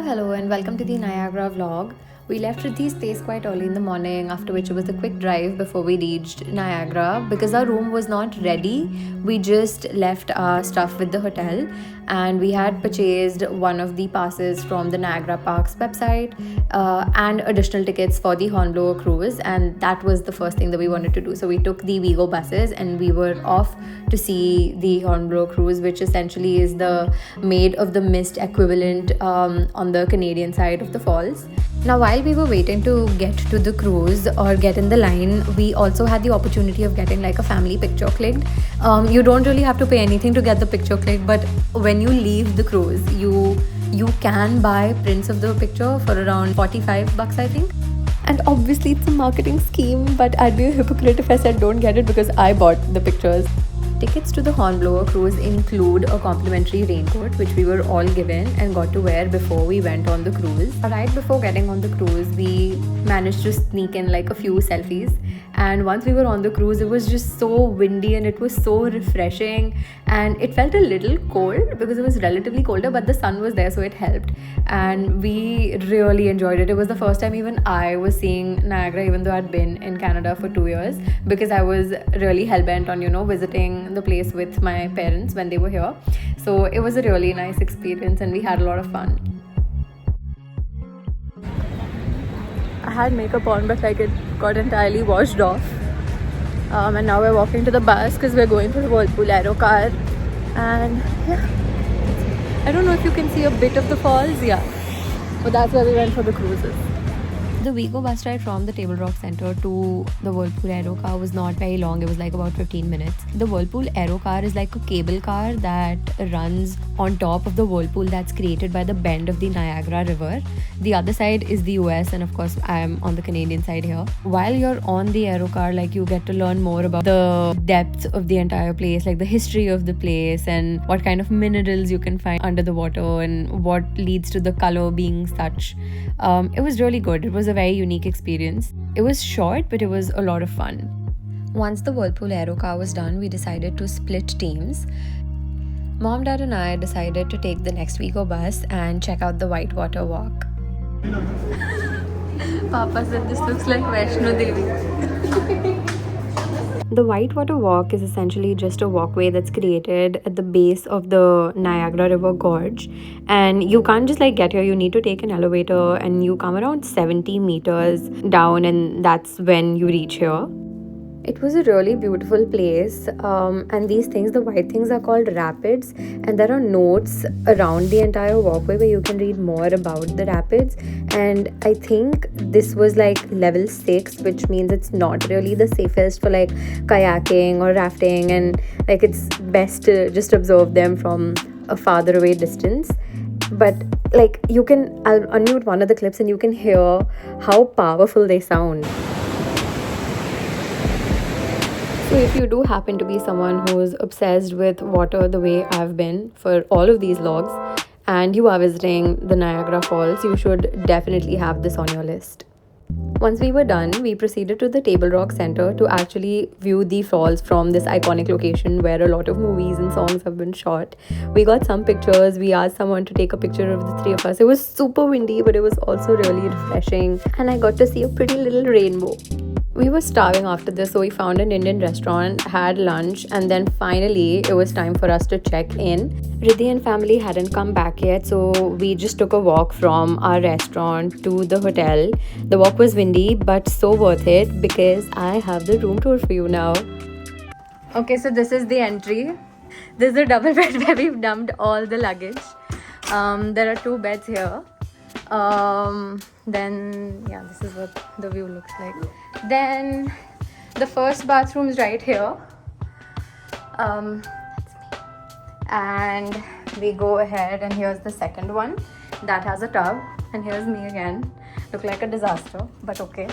Hello and welcome to the Niagara vlog. We left Riddhi's place quite early in the morning, after which it was a quick drive before we reached Niagara. Because our room was not ready, we just left our stuff with the hotel, and we had purchased one of the passes from the Niagara Parks website and additional tickets for the Hornblower cruise, and that was the first thing that we wanted to do. So we took the Vigo buses and we were off to see the Hornblower cruise, which essentially is the Maid of the Mist equivalent on the Canadian side of the falls. Now, while we were waiting to get to the cruise or get in the line, we also had the opportunity of getting like a family picture clicked. You don't really have to pay anything to get the picture clicked, but when you leave the cruise, you can buy prints of the picture for around $45, I think. And obviously, it's a marketing scheme, but I'd be a hypocrite if I said don't get it because I bought the pictures. Tickets to the Hornblower cruise include a complimentary raincoat, which we were all given and got to wear before we went on the cruise. Right before getting on the cruise, we managed to sneak in like a few selfies. And once we were on the cruise, it was just so windy and it was so refreshing. And it felt a little cold because it was relatively colder, but the sun was there, so it helped. And we really enjoyed it. It was the first time even I was seeing Niagara, even though I'd been in Canada for 2 years, because I was really hell-bent on, visiting the place with my parents when they were here. So it was a really nice experience and we had a lot of fun. I had makeup on, but like it got entirely washed off. And now we're walking to the bus because we're going to the Whirlpool Aerocar. And yeah, I don't know if you can see a bit of the falls, but that's where we went for the cruises. The Vigo bus ride from the Table Rock Center to the Whirlpool Aerocar was not very long. It was like about 15 minutes. The Whirlpool Aerocar is like a cable car that runs on top of the whirlpool that's created by the bend of the Niagara River. The other side is the US, and of course I'm on the Canadian side here. While you're on the Aerocar, like you get to learn more about the depth of the entire place, like the history of the place and what kind of minerals you can find under the water and what leads to the color being such. It was really good. It was a very unique experience. It was short, but it was a lot of fun. Once the Whirlpool Aerocar was done, we decided to split teams. Mom, Dad and I decided to take the next Vigo bus and check out the Whitewater Walk. Papa said this looks like Vaishno Devi. The Whitewater Walk is essentially just a walkway that's created at the base of the Niagara River Gorge, and you can't just like get here. You need to take an elevator and you come around 70 meters down, and that's when you reach here. It was a really beautiful place, and these things, the white things, are called rapids, and there are notes around the entire walkway where you can read more about the rapids. And I think this was like level 6, which means it's not really the safest for like kayaking or rafting, and like it's best to just observe them from a farther away distance. But like I'll unmute one of the clips and you can hear how powerful they sound. So if you do happen to be someone who's obsessed with water the way I've been for all of these vlogs, and you are visiting the Niagara Falls, you should definitely have this on your list. Once we were done, we proceeded to the Table Rock Center to actually view the falls from this iconic location where a lot of movies and songs have been shot. We got some pictures. We asked someone to take a picture of the three of us. It was super windy, but it was also really refreshing, and I got to see a pretty little rainbow. We were starving after this, so we found an Indian restaurant, had lunch, and then finally it was time for us to check in. Riddhi and family hadn't come back yet, so we just took a walk from our restaurant to the hotel. The walk was windy, but so worth it because I have the room tour for you now. Okay, so this is the entry. This is the double bed where we've dumped all the luggage. There are 2 beds here. Then this is what the view looks like. Then the first bathroom is right here. That's me. And we go ahead, and here's the second one that has a tub, and here's me again. Look like a disaster, but okay.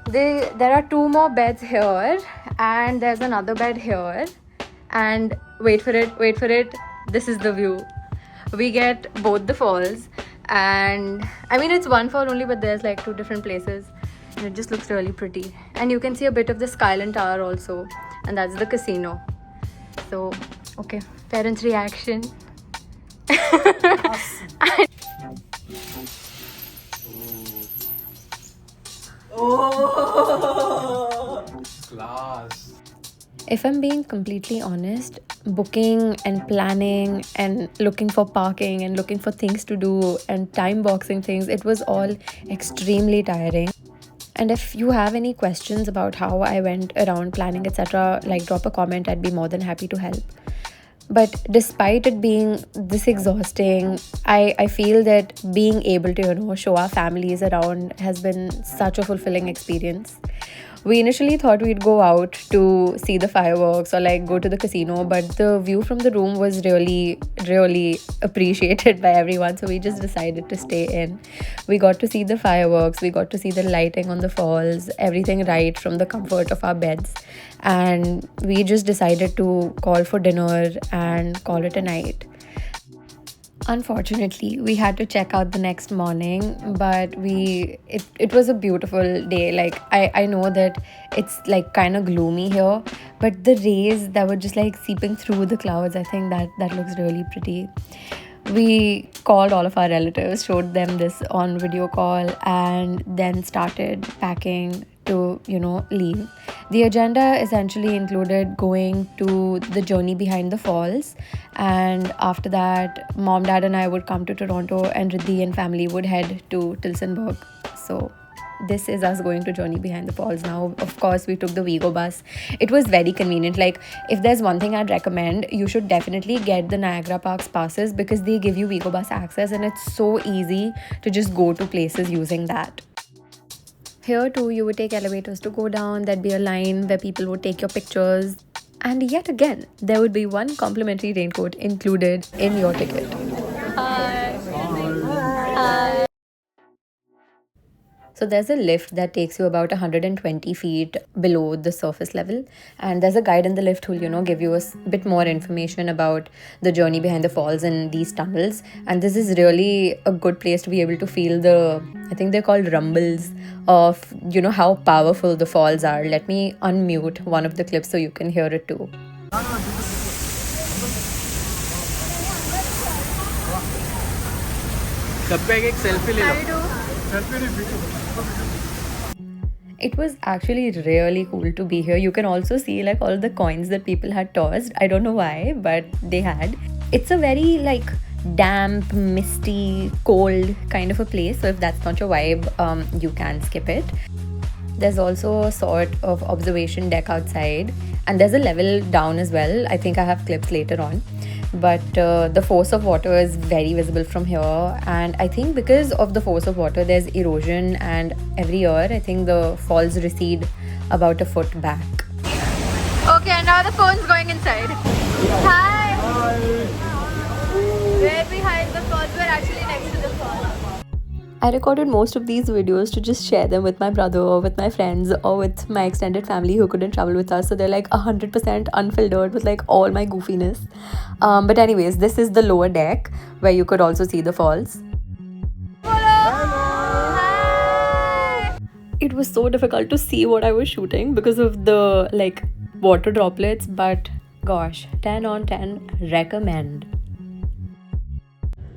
There are 2 more beds here, and there's another bed here. And wait for it. This is the view. We get both the falls. And I mean, it's one fall only, but there's like 2 different places, and it just looks really pretty. And you can see a bit of the Skyline Tower also, and that's the casino. So okay, parents' reaction. Awesome. If I'm being completely honest, booking and planning and looking for parking and looking for things to do and time boxing things, it was all extremely tiring. And if you have any questions about how I went around planning, etc., like drop a comment, I'd be more than happy to help. But despite it being this exhausting, I feel that being able to, show our families around has been such a fulfilling experience. We initially thought we'd go out to see the fireworks or like go to the casino, but the view from the room was really, really appreciated by everyone. So we just decided to stay in. We got to see the fireworks, we got to see the lighting on the falls, everything right from the comfort of our beds. And we just decided to call for dinner and call it a night. Unfortunately, we had to check out the next morning, but it was a beautiful day. Like I know that it's like kind of gloomy here, but the rays that were just like seeping through the clouds, I think that looks really pretty. We called all of our relatives, showed them this on video call, and then started packing to, leave. The agenda essentially included going to the journey behind the falls, and after that, mom, dad, and I would come to Toronto, and Riddhi and family would head to Tilsonburg. So this is us going to journey behind the falls now. Of course, we took the Vigo bus. It was very convenient. Like, if there's one thing I'd recommend, you should definitely get the Niagara Parks passes because they give you Vigo bus access, and it's so easy to just go to places using that. Here too, you would take elevators to go down. There'd be a line where people would take your pictures, and yet again, there would be one complimentary raincoat included in your ticket. So there's a lift that takes you about 120 feet below the surface level, and there's a guide in the lift who'll give you a bit more information about the journey behind the falls and these tunnels. And this is really a good place to be able to feel the, I think they're called rumbles, of how powerful the falls are. Let me unmute one of the clips so you can hear it too. It was actually really cool to be here. You can also see like all the coins that people had tossed. I don't know why, but they had. It's a very like damp, misty, cold kind of a place. So if that's not your vibe, you can skip it. There's also a sort of observation deck outside, and there's a level down as well. I think I have clips later on. But the force of water is very visible from here, and I think because of the force of water there's erosion, and every year I think the falls recede about a foot back. Okay, now the phone's going inside. Hi! We're behind the falls, we're actually next to the falls. I recorded most of these videos to just share them with my brother or with my friends or with my extended family who couldn't travel with us. So they're like 100% unfiltered with like all my goofiness. But anyways, this is the lower deck where you could also see the falls. Hi. It was so difficult to see what I was shooting because of the like water droplets, but gosh, 10 on 10 recommend.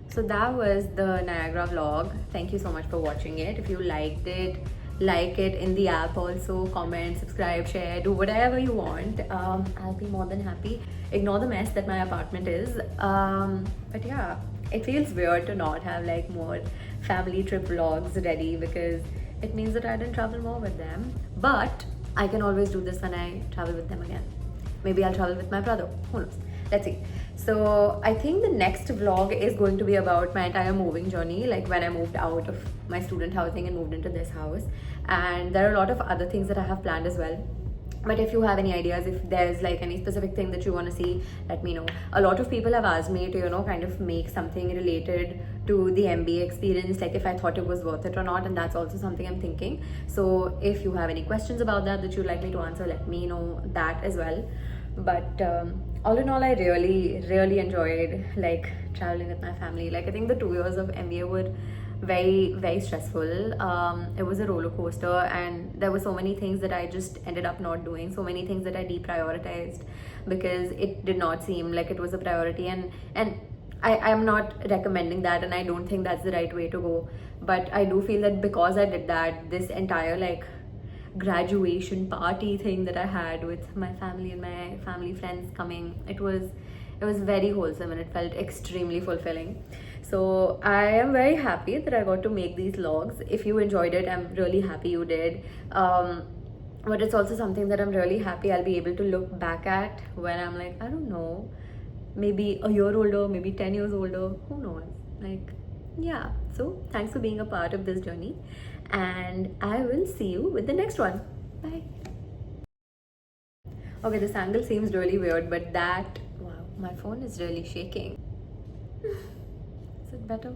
So that was the Niagara vlog. Thank you so much for watching it. If you liked it, like it in the app also, comment, subscribe, share, do whatever you want. I'll be more than happy. Ignore the mess that my apartment is. But yeah, it feels weird to not have like more family trip vlogs ready because it means that I didn't travel more with them. But I can always do this when I travel with them again. Maybe I'll travel with my brother. Who knows? Let's see. So I think the next vlog is going to be about my entire moving journey, like when I moved out of my student housing and moved into this house. And there are a lot of other things that I have planned as well. But if you have any ideas, if there's like any specific thing that you want to see, let me know. A lot of people have asked me to, kind of make something related to the MBA experience, like if I thought it was worth it or not, and that's also something I'm thinking. So if you have any questions about that you'd like me to answer, let me know that as well. But all in all, I really enjoyed like traveling with my family. Like I think the 2 years of MBA were very stressful. It was a roller coaster, and there were so many things that I just ended up not doing, so many things that I deprioritized because it did not seem like it was a priority, and I'm not recommending that, and I don't think that's the right way to go. But I do feel that because I did that, this entire like graduation party thing that I had with my family and my family friends coming. It was very wholesome and it felt extremely fulfilling. So I am very happy that I got to make these vlogs. If you enjoyed it, I'm really happy you did. But it's also something that I'm really happy I'll be able to look back at when I'm like, I don't know, maybe a year older, maybe 10 years older, who knows? Like, yeah. So thanks for being a part of this journey, and I will see you with the next one. Bye. Okay, this angle seems really weird, but wow, my phone is really shaking. Is it better?